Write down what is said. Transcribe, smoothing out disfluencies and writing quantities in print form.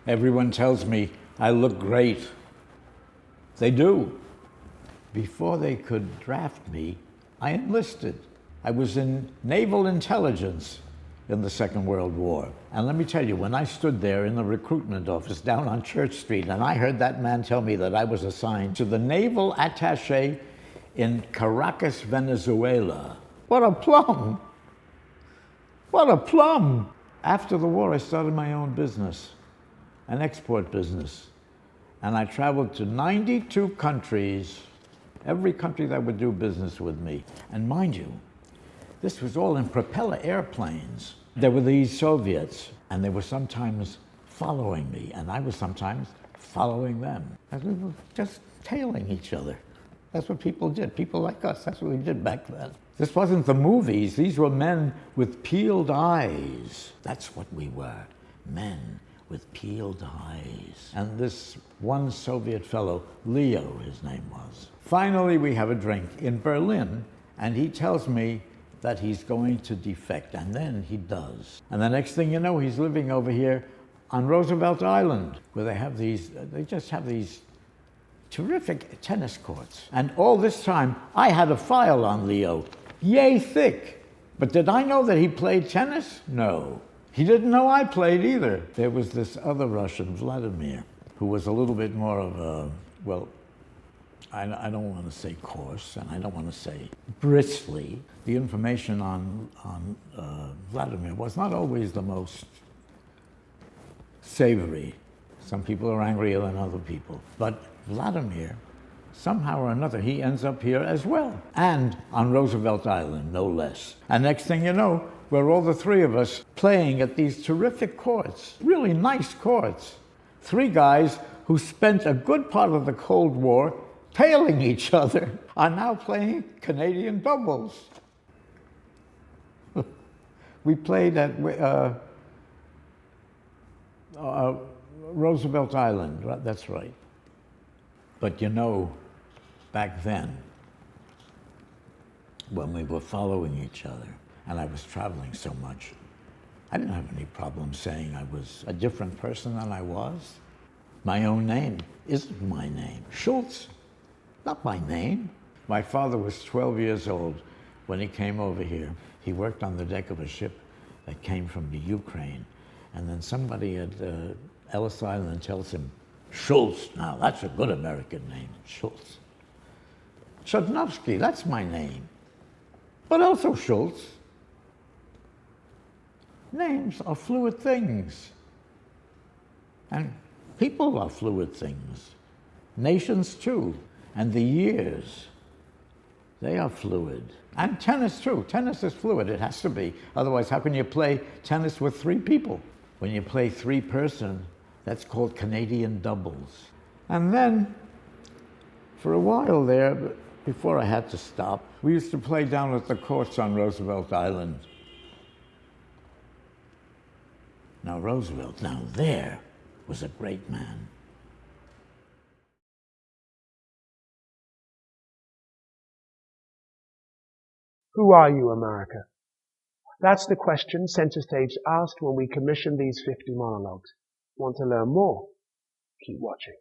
Everyone tells me I look great. They do. Before they could draft me, I enlisted. I was in naval intelligence in the Second World War. And let me tell you, when I stood there in the recruitment office down on Church Street, and I heard that man tell me that I was assigned to the naval attaché in Caracas, Venezuela. What a plum! What a plum! After the war, I started my own business, an export business. And I traveled to 92 countries, every country that would do business with me. And mind you, this was all in propeller airplanes. There were these Soviets, and they were sometimes following me, and I was sometimes following them. And we were just tailing each other. That's what people did. People like us, that's what we did back then. This wasn't the movies. These were men with peeled eyes. That's what we were, men with peeled eyes. And this one Soviet fellow, Leo, his name was. Finally, we have a drink in Berlin, and he tells me that he's going to defect, and then he does. And the next thing you know, he's living over here on Roosevelt Island, where they just have these terrific tennis courts. And all this time, I had a file on Leo, yay thick. But did I know that he played tennis? No. He didn't know I played either. There was this other Russian, Vladimir, who was a little bit more of a, well, I don't want to say coarse, and I don't want to say bristly. The information on Vladimir was not always the most savory. Some people are angrier than other people. But Vladimir, somehow or another, he ends up here as well. And on Roosevelt Island, no less. And next thing you know, we're all the three of us playing at these terrific courts, really nice courts. Three guys who spent a good part of the Cold War tailing each other are now playing Canadian doubles. We played at Roosevelt Island, that's right. But you know, back then, when we were following each other, and I was traveling so much, I didn't have any problem saying I was a different person than I was. My own name isn't my name. Schultz, not my name. My father was 12 years old when he came over here. He worked on the deck of a ship that came from the Ukraine. And then somebody at Ellis Island tells him, Schultz, now that's a good American name, Schultz. Chodnovsky, that's my name, but also Schultz. Names are fluid things. And people are fluid things. Nations too. And the years, they are fluid. And tennis too. Tennis is fluid, it has to be. Otherwise, how can you play tennis with three people? When you play three-person, that's called Canadian doubles. And then, for a while there, before I had to stop, we used to play down at the courts on Roosevelt Island. Now Roosevelt, now there was a great man. Who are you, America? That's the question Center Stage asked when we commissioned these 50 monologues. Want to learn more? Keep watching.